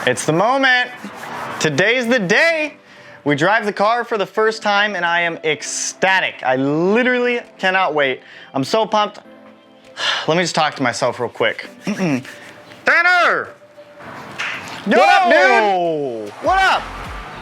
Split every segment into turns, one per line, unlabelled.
It's the moment. Today's the day. We drive the car for the first time and I am ecstatic. I literally cannot wait. I'm so pumped. Let me just talk to myself real quick. Tanner! Yo! What up, dude? What up?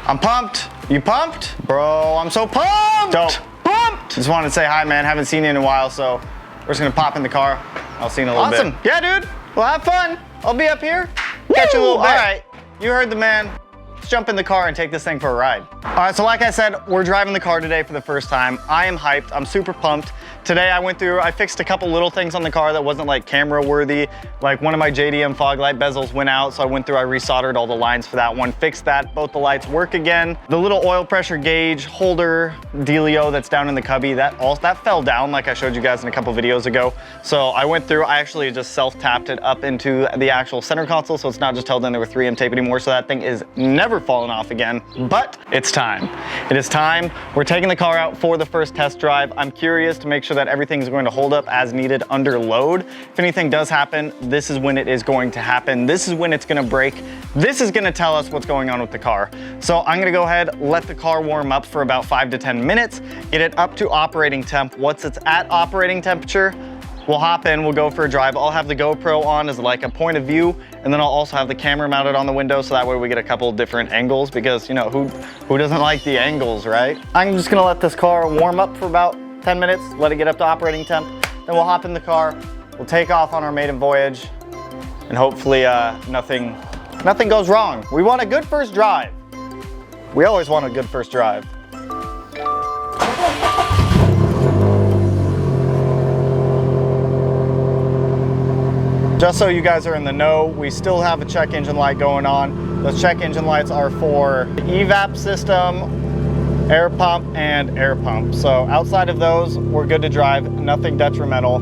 I'm pumped. You pumped? Bro, I'm so pumped! Dope. Pumped! Just wanted to say hi, man. Haven't seen you in a while, so we're just gonna pop in the car. I'll see you in a little bit. Awesome. Yeah, dude. Well, have fun. I'll be up here. Catch you a little bit. All right. You heard the man. Let's jump in the car and take this thing for a ride. All right, so like I said, we're driving the car today for the first time. I am hyped. I'm super pumped. Today I fixed a couple little things on the car that wasn't like camera worthy. Like one of my JDM fog light bezels went out, so I went through, I resoldered all the lines for that one, fixed that. Both the lights work again. The little oil pressure gauge holder dealio that's down in the cubby, that fell down like I showed you guys in a couple videos ago. So I went through, I actually just self-tapped it up into the actual center console, so it's not just held in there with 3M tape anymore, so that thing is never falling off again. But it's time. It is time. We're taking the car out for the first test drive. I'm curious to make sure that everything is going to hold up as needed under load. If anything does happen, this is when it is going to happen. This is when it's going to break. This is going to tell us what's going on with the car. So I'm going to go ahead, let the car warm up for about 5 to 10 minutes, get it up to operating temp. Once it's at operating temperature, we'll hop in, we'll go for a drive. I'll have the GoPro on as like a point of view, and then I'll also have the camera mounted on the window, so that way we get a couple different angles, because you know, who doesn't like the angles, right? I'm just gonna let this car warm up for about 10 minutes, let it get up to operating temp, then we'll hop in the car, we'll take off on our maiden voyage, and hopefully nothing goes wrong. We want a good first drive. We always want a good first drive. Just so you guys are in the know, we still have a check engine light going on. Those check engine lights are for the evap system, air pump, and air pump. So outside of those, we're good to drive, nothing detrimental.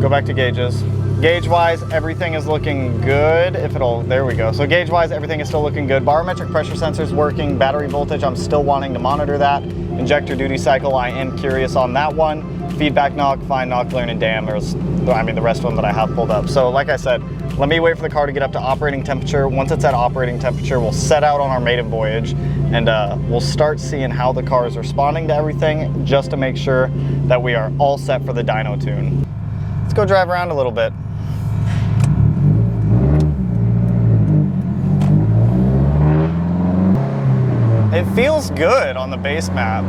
Go back to gauges. Gauge-wise, everything is looking good. There we go. So gauge-wise, everything is still looking good. Barometric pressure sensor's working. Battery voltage, I'm still wanting to monitor that. Injector duty cycle, I am curious on that one. Feedback knock, fine knock, learn and dam. The rest of them that I have pulled up. So like I said, let me wait for the car to get up to operating temperature. Once it's at operating temperature, we'll set out on our maiden voyage, and we'll start seeing how the car is responding to everything, just to make sure that we are all set for the dyno tune. Let's go drive around a little bit. It feels good on the base map.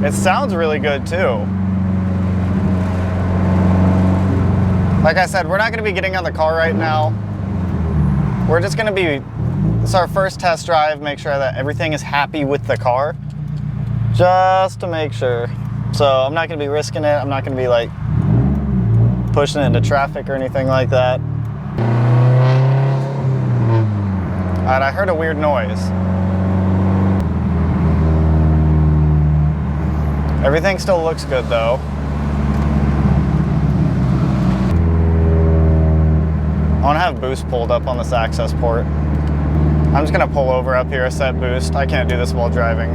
It sounds really good too. Like I said, we're not going to be getting on the car right now. We're just going to be, it's our first test drive, make sure that everything is happy with the car. Just to make sure. So I'm not going to be risking it. I'm not going to be like pushing it into traffic or anything like that. All right, I heard a weird noise. Everything still looks good though. I want to have boost pulled up on this access port. I'm just going to pull over up here, set boost. I can't do this while driving.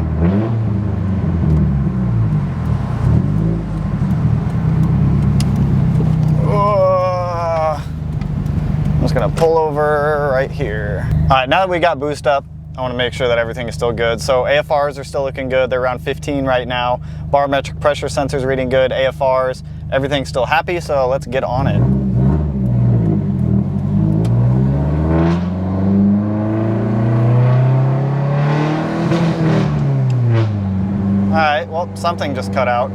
I'm just going to pull over right here. All right, now that we got boost up, I want to make sure that everything is still good. So AFRs are still looking good. They're around 15 right now. Barometric pressure sensors reading good. AFRs, everything's still happy, so let's get on it. All right, well, something just cut out.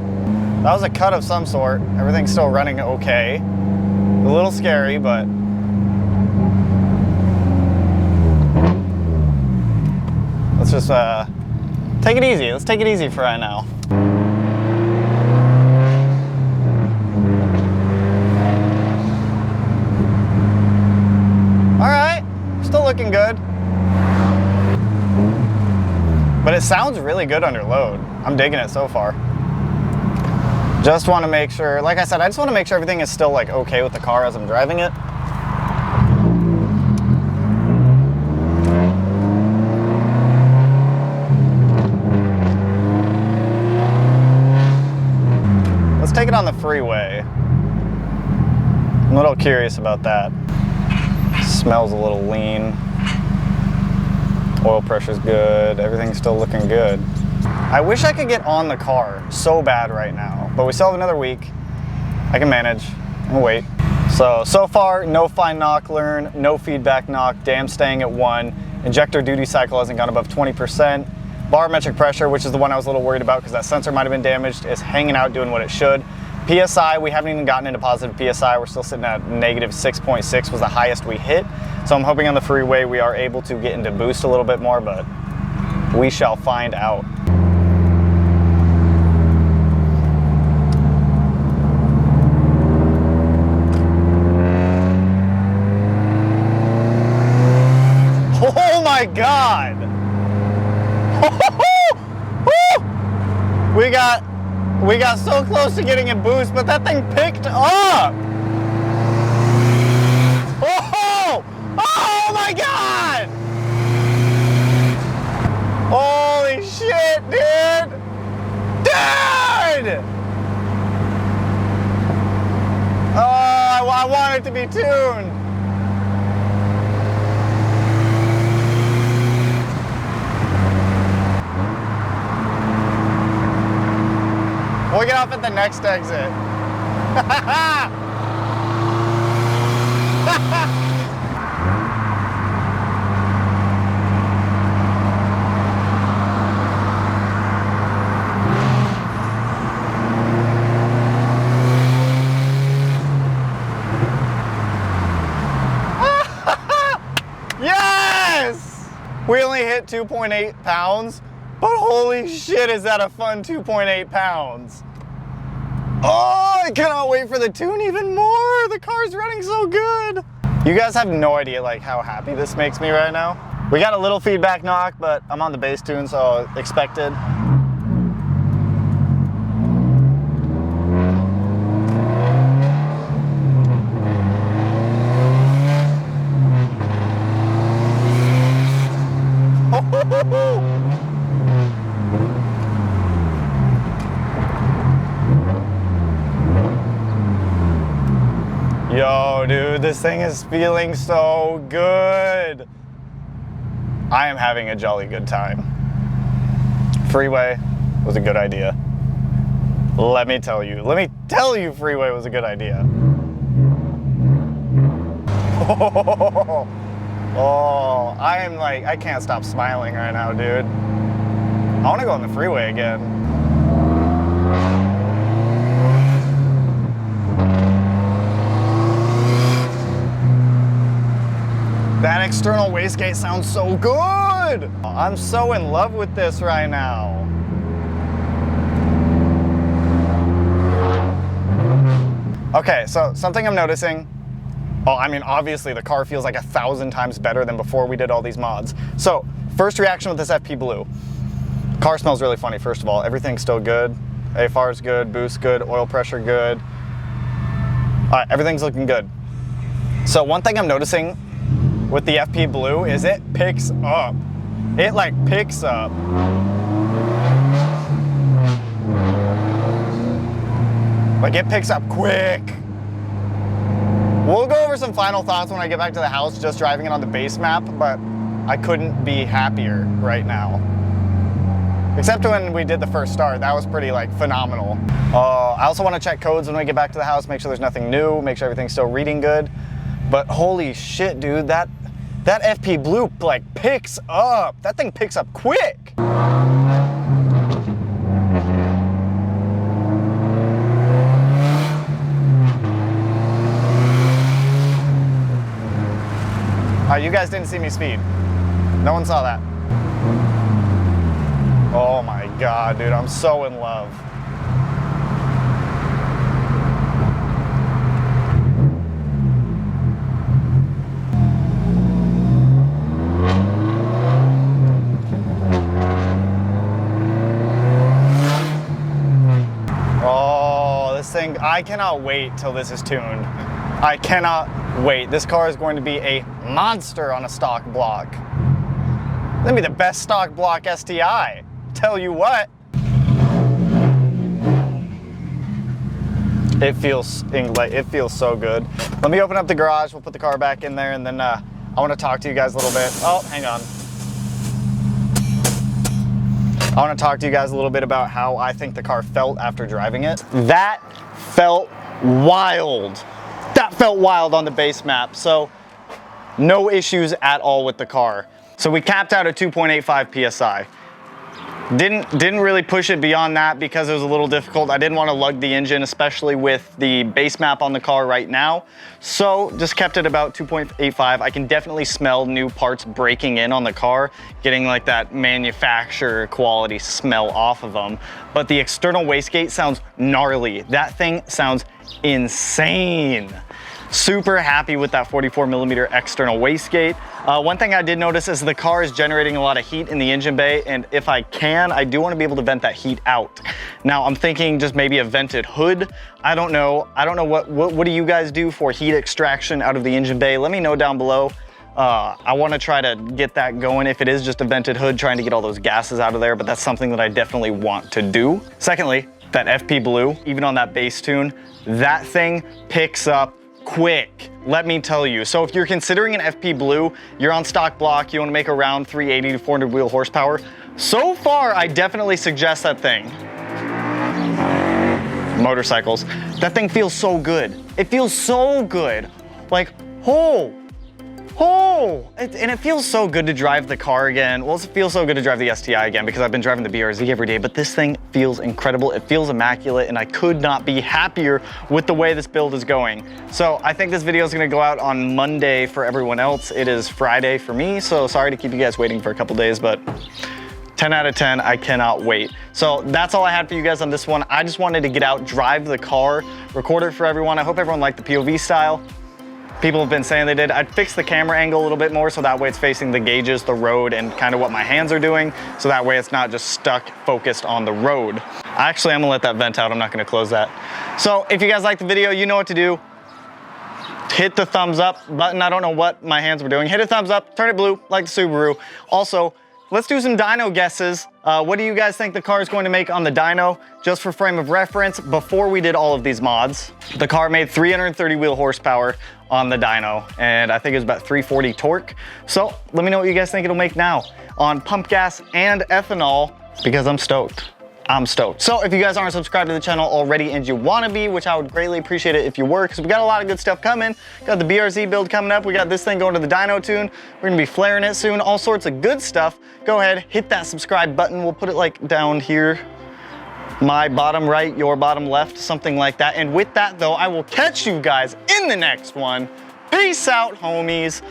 That was a cut of some sort. Everything's still running okay. A little scary, but let's just take it easy. Let's take it easy for right now. All right, still looking good. But it sounds really good under load. I'm digging it so far. Just want to make sure, like I said, I just want to make sure everything is still like okay with the car as I'm driving it. Let's take it on the freeway. I'm a little curious about that. Smells a little lean. Oil pressure's good. Everything's still looking good. I wish I could get on the car so bad right now, but we still have another week. I can manage and wait. So far, no fine knock learn, no feedback knock, dam staying at 1. Injector duty cycle hasn't gone above 20%. Barometric pressure, which is the one I was a little worried about because that sensor might have been damaged, is hanging out doing what it should. PSI, we haven't even gotten into positive PSI. We're still sitting at negative 6.6 was the highest we hit. So I'm hoping on the freeway we are able to get into boost a little bit more, but we shall find out. Oh my God! We got so close to getting a boost, but that thing picked up! Oh! Oh my God! Holy shit, dude! Dude! Oh, I want it to be tuned. We'll get off at the next exit. Yes! We only hit 2.8 pounds, but holy shit, is that a fun 2.8 pounds. Oh, I cannot wait for the tune even more. The car's running so good. You guys have no idea like how happy this makes me right now. We got a little feedback knock, but I'm on the bass tune, so expected. Yo, dude, this thing is feeling so good. I am having a jolly good time. Freeway was a good idea. Let me tell you, freeway was a good idea. Oh, I am like, I can't stop smiling right now, dude. I want to go on the freeway again. That external wastegate sounds so good! I'm so in love with this right now. Okay, so something I'm noticing. Well, I mean, obviously the car feels like 1,000 times better than before we did all these mods. So, first reaction with this FP Blue. Car smells really funny, first of all. Everything's still good. AFR's good, boost good, oil pressure good. All right, everything's looking good. So one thing I'm noticing with the FP Blue is it picks up. It like picks up. Like it picks up quick. We'll go over some final thoughts when I get back to the house just driving it on the base map, but I couldn't be happier right now. Except when we did the first start, that was pretty like phenomenal. I also want to check codes when we get back to the house, make sure there's nothing new, make sure everything's still reading good. But holy shit, dude, that FP Blue like picks up. That thing picks up quick. You guys didn't see me speed. No one saw that. Oh my God, dude, I'm so in love. Oh, this thing, I cannot wait till this is tuned. I cannot wait. This car is going to be a monster on a stock block. It's gonna be the best stock block STI. Tell you what. It feels so good. Let me open up the garage. We'll put the car back in there, and then I want to talk to you guys a little bit. Oh, hang on. I want to talk to you guys a little bit about how I think the car felt after driving it. That felt wild. That felt wild on the base map. So no issues at all with the car. So we capped out at 2.85 PSI. Didn't really push it beyond that because it was a little difficult. I didn't want to lug the engine, especially with the base map on the car right now. So just kept it about 2.85. I can definitely smell new parts breaking in on the car, getting like that manufacturer quality smell off of them. But the external wastegate sounds gnarly. That thing sounds insane. Super happy with that 44mm external wastegate. One thing I did notice is the car is generating a lot of heat in the engine bay, and if I can, I do want to be able to vent that heat out. Now I'm thinking just maybe a vented hood. I don't know what do you guys do for heat extraction out of the engine bay? Let me know down below. I want to try to get that going if it is just a vented hood, trying to get all those gases out of there, but that's something that I definitely want to do. Secondly, that FP Blue, even on that bass tune, that thing picks up quick, let me tell you. So if you're considering an FP Blue, you're on stock block, you want to make around 380 to 400 wheel horsepower, so far I definitely suggest that thing. Motorcycles, that thing feels so good. It feels so good. Like, and it feels so good to drive the car again. Well, it feels so good to drive the STI again because I've been driving the BRZ every day, but this thing feels incredible. It feels immaculate, and I could not be happier with the way this build is going. So I think this video is gonna go out on Monday for everyone else. It is Friday for me, so sorry to keep you guys waiting for a couple days, but 10 out of 10, I cannot wait. So that's all I had for you guys on this one. I just wanted to get out, drive the car, record it for everyone. I hope everyone liked the POV style. People have been saying they did. I'd fix the camera angle a little bit more so that way it's facing the gauges, the road, and kind of what my hands are doing. So that way it's not just stuck, focused on the road. Actually, I'm gonna let that vent out. I'm not gonna close that. So if you guys like the video, you know what to do. Hit the thumbs up button. I don't know what my hands were doing. Hit a thumbs up, turn it blue like the Subaru. Also, let's do some dyno guesses. What do you guys think the car is going to make on the dyno? Just for frame of reference, before we did all of these mods, the car made 330 wheel horsepower on the dyno, and I think it was about 340 torque. So let me know what you guys think it'll make now on pump gas and ethanol, because I'm stoked. I'm stoked. So if you guys aren't subscribed to the channel already and you want to be, which I would greatly appreciate it if you were, because we got a lot of good stuff coming. Got the BRZ build coming up. We got this thing going to the dyno tune. We're gonna be flaring it soon. All sorts of good stuff. Go ahead, hit that subscribe button. We'll put it like down here. My bottom right, your bottom left, something like that. And with that though, I will catch you guys in the next one. Peace out, homies.